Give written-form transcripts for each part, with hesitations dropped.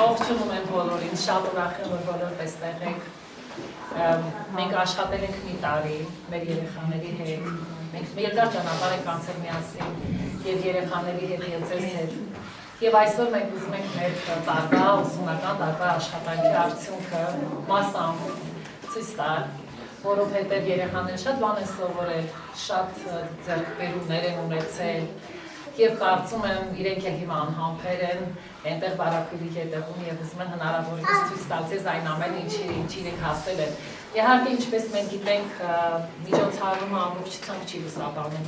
Ողջունում եմ բոլորին, շատ ուրախ եմ, որ բոլոր տեսնեղ եք։ Մենք աշխատել ենք մի տարի մեր երեխաների հետ, մենք երկար ճանապարհ ենք անցել միասին եւ երեխաների հետ եւ ձեզ հետ։ Եվ այսօր մենք ուզում ենք մեր տարվա, ուսումնական տարվա աշխատանքի արդյունքը մասամբ ցույց տալ, որովհետեւ երեխաները շատ բան են սովորել, շատ ձեռքբերումներ են ունեցել եւ կարծում եմ իրենք էլ հիմա անհամբեր են, այնտեղ բարակույրի հետևում եւ ուզում են հնարավորինս ցույց տալ ձեզ այն ամենը, ինչ իրենք հասել են։ Իհարկե, ինչպես մենք գիտենք, միջոցառումը ամբողջությամբ չի լուսաբանում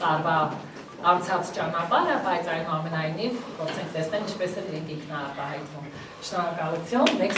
տարվա անցած ճանապարհը, բայց այնուամենայնիվ փորձենք տեսնել ինչպես են իրենք ինքնաարտահայտվում։ Շնորհակալություն, մեկ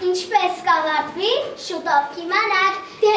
Ինչպես կավարտվի, շուտով կիմանաք, թե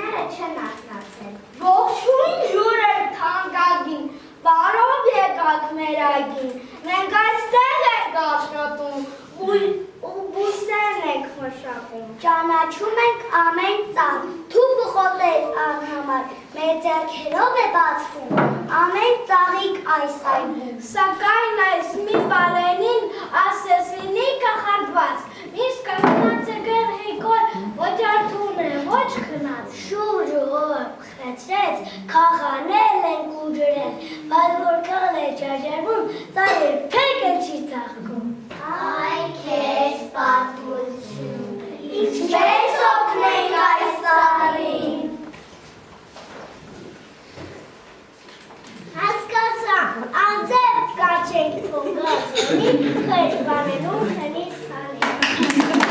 Ուսուցիչները չեն արթնացել։ Ողջույն ջուրեր թանկագին, բարով եկաք մեր այգին, մենք այստեղ ենք աշխատում ու բույսերն ենք մշակում։ Ճանաչում ենք ամեն ծառ, թուփ խոտեր անհամար, մեր ձեռքերով է բացվում ամեն ծաղիկ այս այգին։ Սակայն այս մի բալենին ասես լինի կախարդված, իսկ կախնած է գեղիկոր, ոչ արթուն է, ոչ քնած։ Շուրը խեցրեց, քաղանել են կուջրել, բայց որքան է ճարճարվում, դա երբեք էլ չի ծաղկում։ Այ քեզ պատմություն, ինչպես օգնենք այս ծառին։ Հասկացա, անձև կաչենք փողազորի, խեջ բանելու խնից խալի։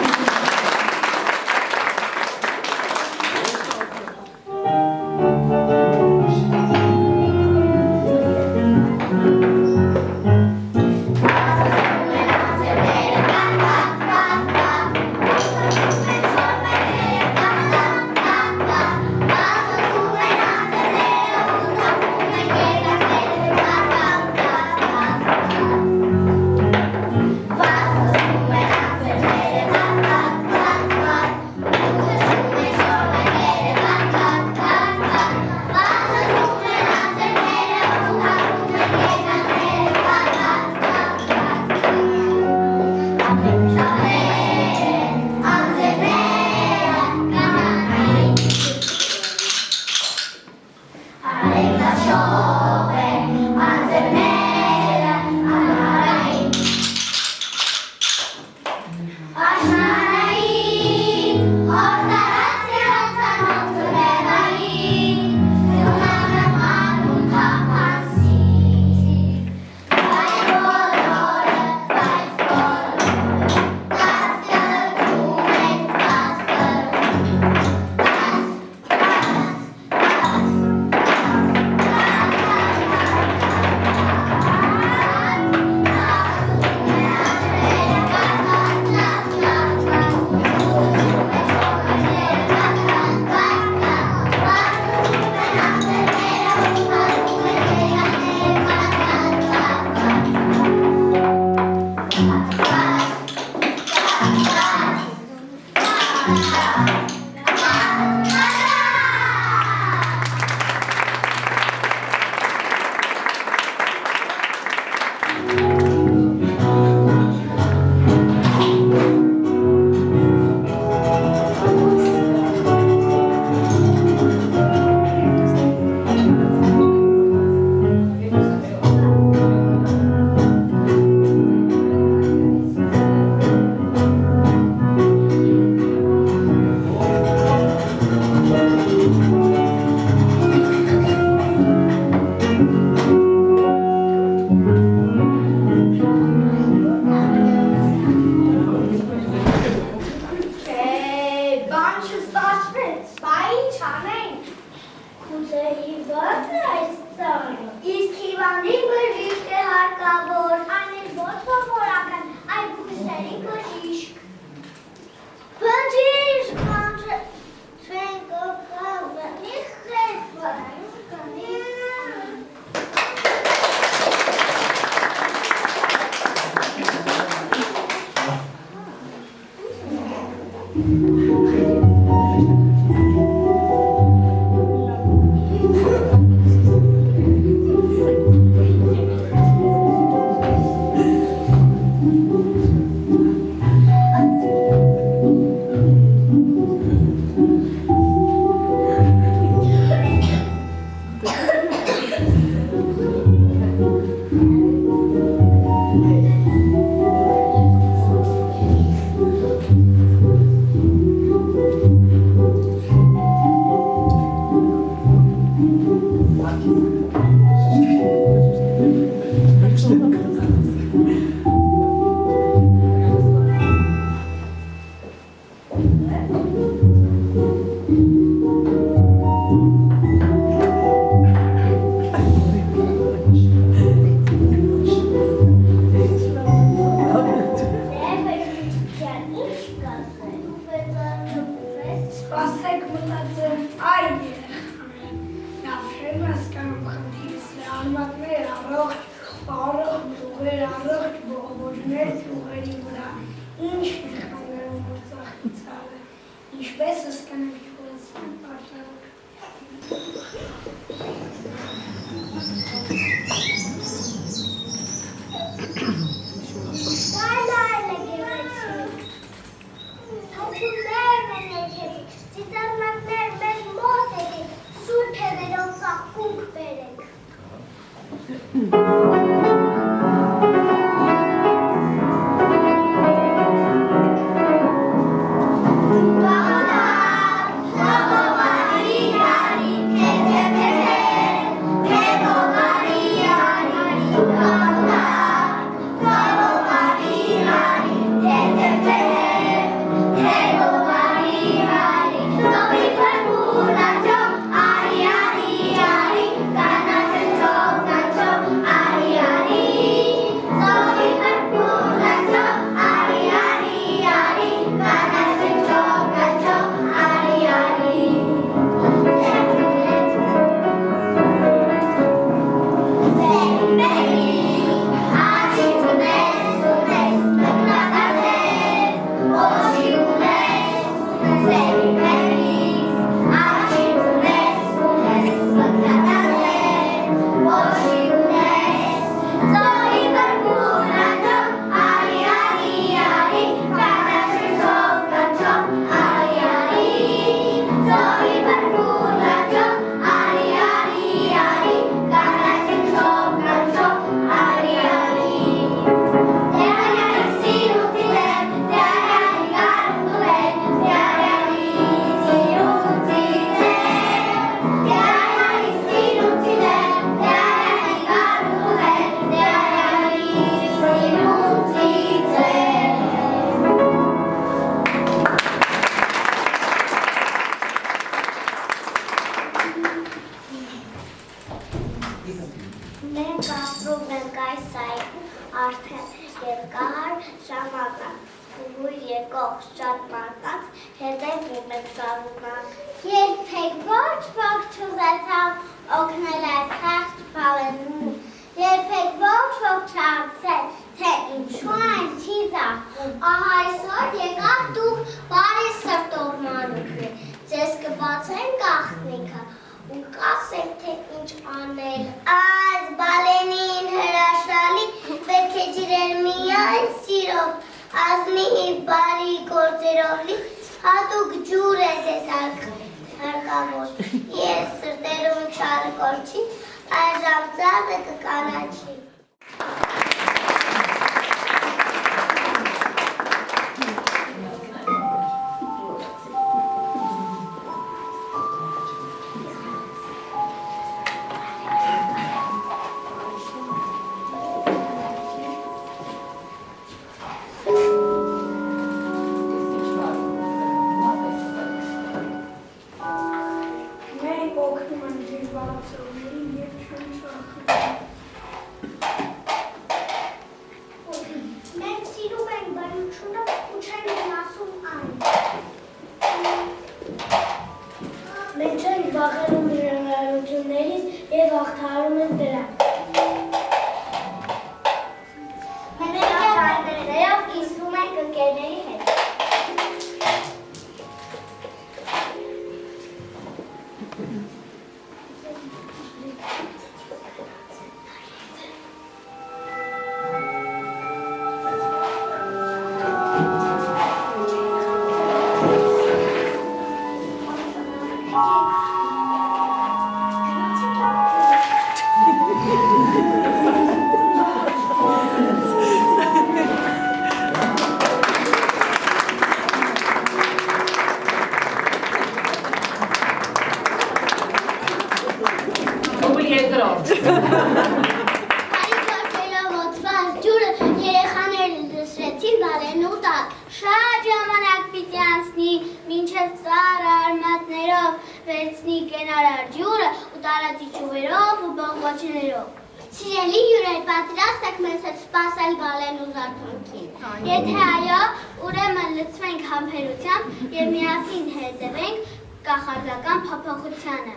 Եթե այո, ուրեմն լցվենք համբերությամբ և միասին հետևենք կախարդական փոփոխությանը։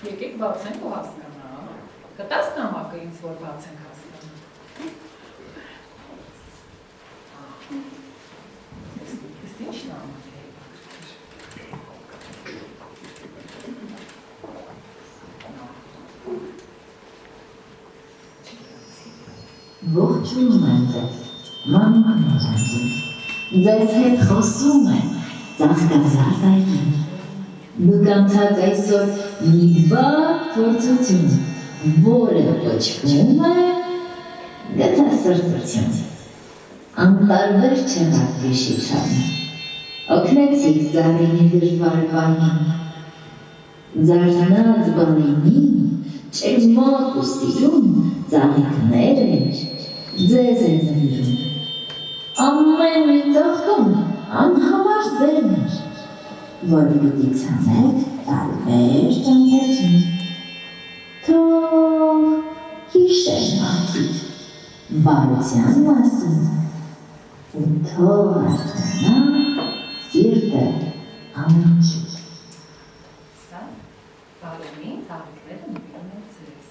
Եկեք բացենք ու հասկանա։ Կտաս նամակը ինձ, որ բացենք հասկանա։ Իսկ ինչ նամակ է։ Ողջունում եմ ձեզ, մանուկներանձին, ձեզ հետ խոսում եմ ծաղկազարդ այգին, դուք անցած այսօր մի վառ փորձություն, որը կոչվում է գթասրտություն, անտարբեր չեղած վիշիցանը, օգնեցիք ծառինի դժվար բանին, զարթնած բանինին, ճերմակ ու սիրուն ծաղիկներ էր, ձեզ է նվիրում, ամեն մի ծաղկում անհամար ձերն էր, որ պիտի ցանեք տարբեր ճամփեջին, թող հիշեր մարդիկ բարության մասին ու թող արթնա սիրտը ամենքի։ Սա բարենի ծաղիկները նվիրում են ձեզ։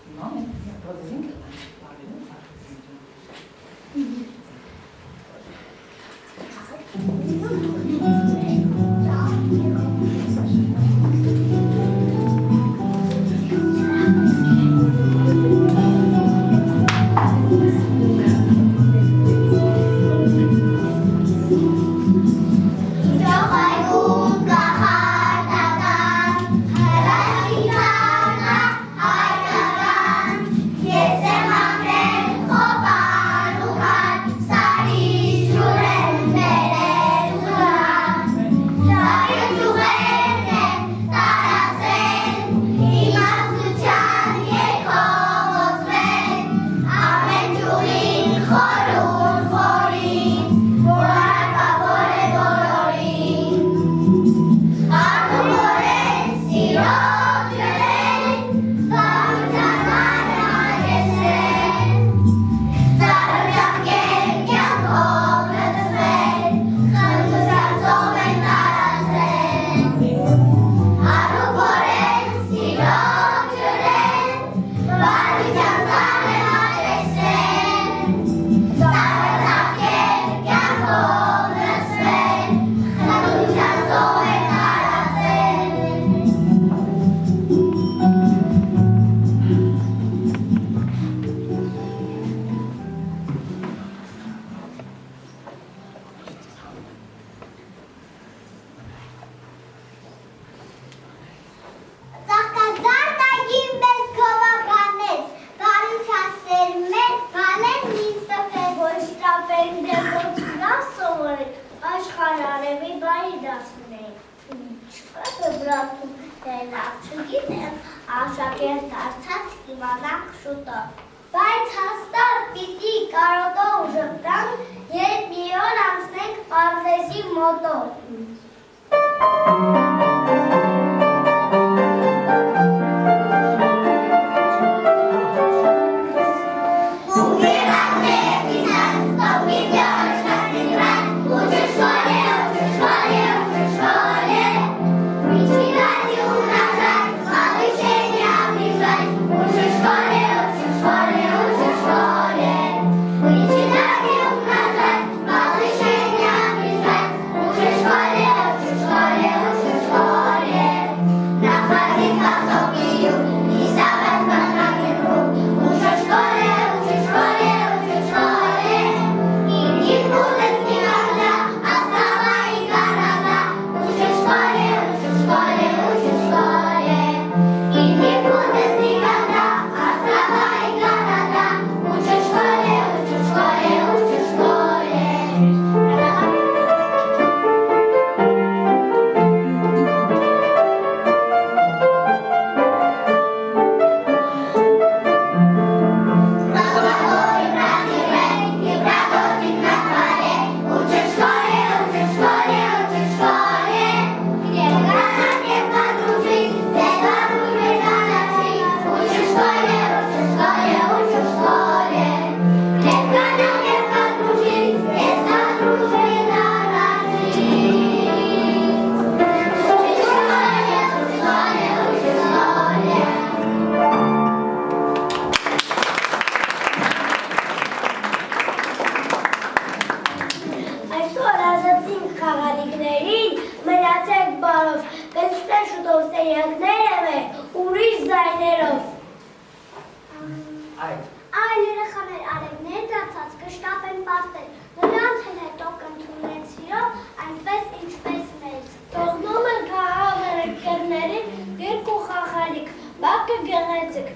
Հիմա մենք պրոդուզին կտանք բարենի ծաղիկները։ Բայց հաստատ պիտի կարոտով ժպտանք, երբ մի օր անցնենք պարվեզի մոտով։ Школе, մեծիկ,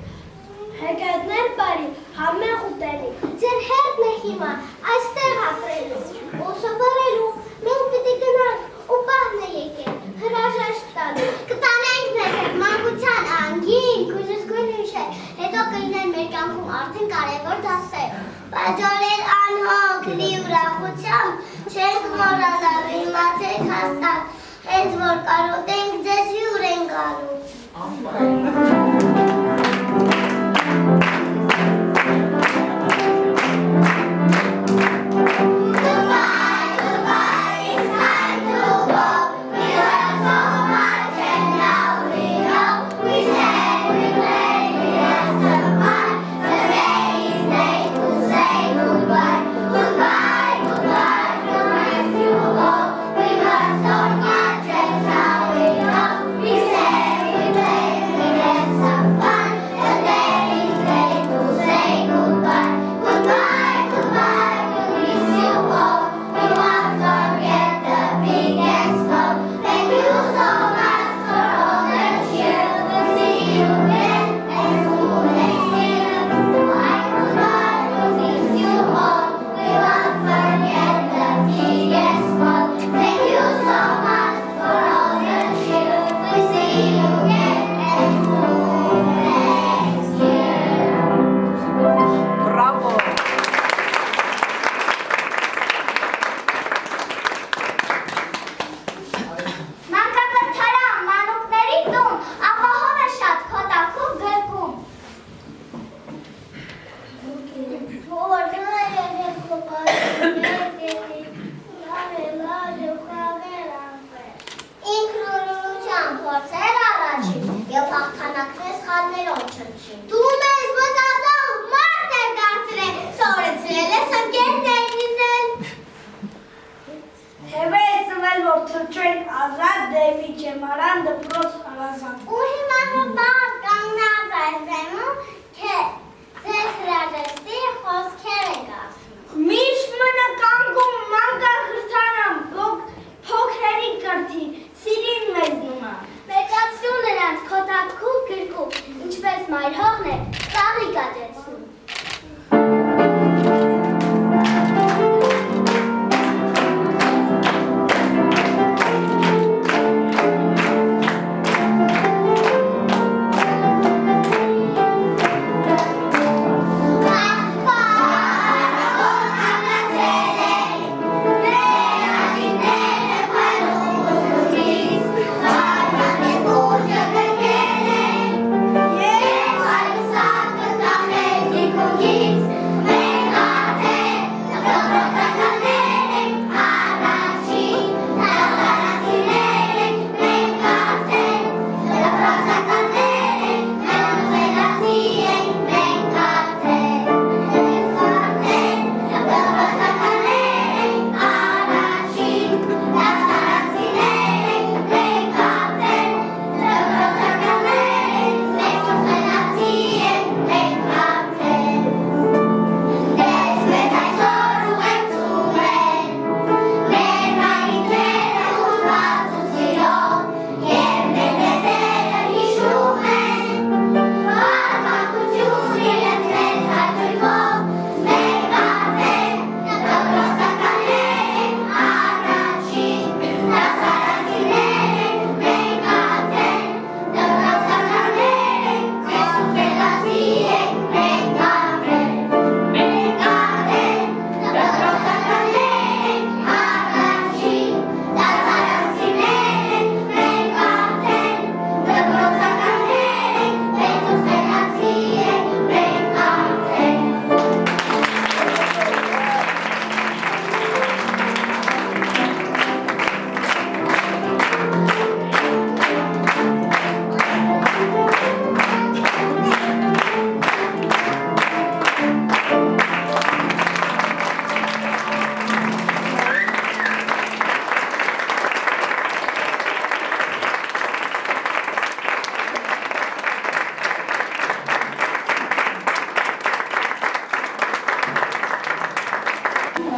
հեգետներ բարի, համեղ ուտելի, ձեր հերն է հիմա, այստեղ ապրելու, ու սովորելու, մենք պիտի գնանք, ու պահն է եկել, հրաժեշտ տալու, կտանենք մեզ հետ մանկության անգին, գույնզգույն հիշել, հետո կլինեն մեր կյանքում արդեն կարևոր դասեր, բայց օրեր անհոգ լի ուրախությամբ, չենք մոռանալ իմացեք հաստատ, հենց որ կարոտենք ձեզ հյուր են գալու։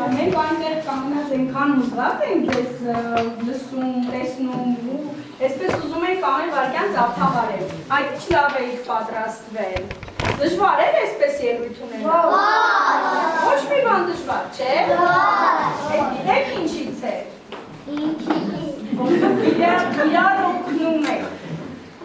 Մենք այնտեղ կանգնած այնքան հուզված ենք ես լսում, տեսնում ու Այսպես ուզում եք ամեն վարքյան ծափահարել։ Այդ ինչ լավ էիք պատրաստվել։ Դժվար էր այսպես ելույթ ունենալ։ Ոչ մի բան դժվար, չէ՞։ Գիտեք ինչից է։ Իրար օգնում եք։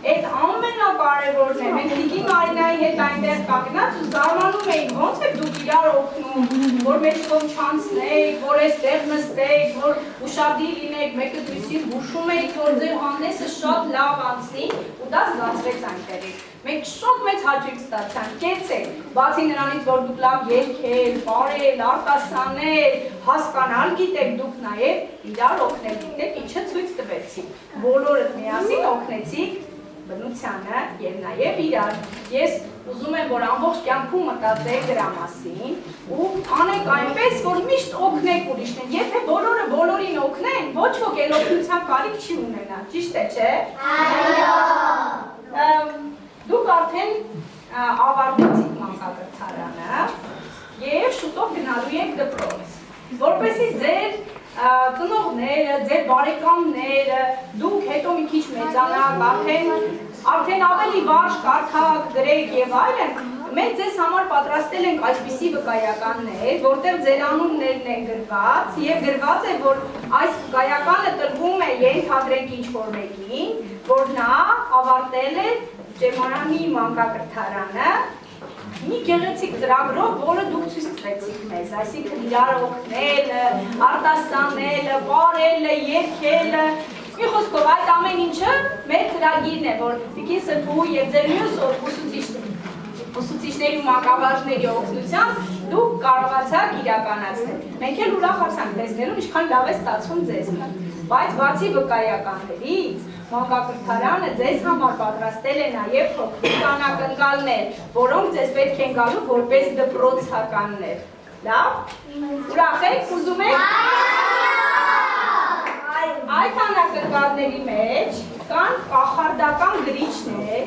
Այդ ամենակարևորն է, մենք Տիկին Մարինայի հետ այնտեղ կանգնած ու զարմանում էինք, ոնց եք դուք իրար օգնում, որ մեջքով չանցնեք, որ այստեղ նստեք, որ ուշադիր լինեք, մեկը մյուսին հուշում էիք, որ ձեր հանդեսը շատ լավ անցնի ու դա զգացվեց այնտեղից։ Մենք շատ մեծ հաճույք ստացանք, կեցեք, բացի նրանից, որ դուք լավ երգել, պարել, արտասանել, հասկանալ գիտեք, դուք նաև իրար օգնել գիտեք, ինչը ցույց տվեցիք, բոլորդ միասին օգնեցիք բնությանը եւ նաեւ իրար։ Ես ուզում եմ, որ ամբողջ կյանքում մտածեք դրա մասին ու անեք այնպես, որ միշտ օգնեք ուրիշներին։ Եթե բոլորը բոլորին օգնեն, ոչ ոք էլ օգնության կարիք չի ունենա, ճիշտ է, չէ՞։ Այո։ Դուք արդեն ավարտեցիք մանկակրթարանը եւ շուտով գնալու եք դպրոց, որպեսզի ձեր ծնողները, ձեր բարեկամները, դուք հետո մի քիչ մեծանաք, արդեն ավելի վարժ կարդաք, գրեք եւ այլն, մենք ձեզ համար պատրաստել ենք այսպիսի վկայականներ, որտեղ ձեր անուններն են գրված եւ գրված է, որ այս վկայականը տրվում է ենթադրենք ինչ-որ մեկին, որ նա ավարտել է Ջերմանանի մանկակրթարանը մի գեղեցիկ ծրագրով, որը դուք ցույց տվեցիք մեզ, այսինքն իրար օգնելը, արտասանելը, պարելը, երգելը, մի խոսքով այդ ամեն ինչը մեր ծրագիրն է, որ Տիկին Սրբուհու եւ ձեր մյուս ուսուցիչների ու մանկավարժների օգնությամբ դուք կարողացաք իրականացնել։ Մենք էլ ուրախացանք տեսնելու ինչքան լավ է ստացվում ձեզ մոտ։ Բայց բացի վկայականներից մանկակրթարանը ձեզ համար պատրաստել է նաև փոքրիկ անակնկալներ, որոնք ձեզ պետք են գալու որպես դպրոցականներ։ Լավ։ Ուրախ եք, ուզում եք։ Այդ անակնկալների մեջ կան կախարդական գրիչներ,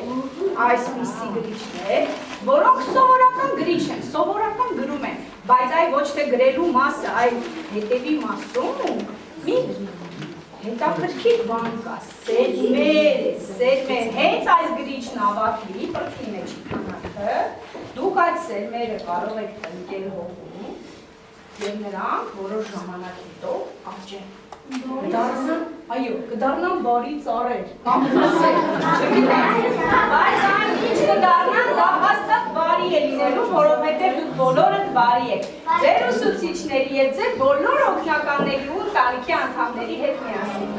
այսպիսի գրիչներ, որոնք սովորական գրիչ են, սովորական գրում են, բայց այ ոչ թե գրելու մասը, այլ հետևի մասում մի հետաքրքիր բան կա, սերմեր, հենց այս գրիչն ավարտվի, պրծի մեջ քանակը, դուք այդ սերմերը կարող եք տնկել հողում եւ նրանք որոշ ժամանակ հետո աճեն։ Կդառնան բարի ծառեր, կամ մսեր, չգիտեմ, բայց այն ինչ կդառնան, դա հաստատ բարի է լինելու, որովհետև դուք բոլորդ բարի եք, ձեր ուսուցիչների եւ ձեր բոլոր օգնականների ու ընտանիքի անդամների հետ միասին։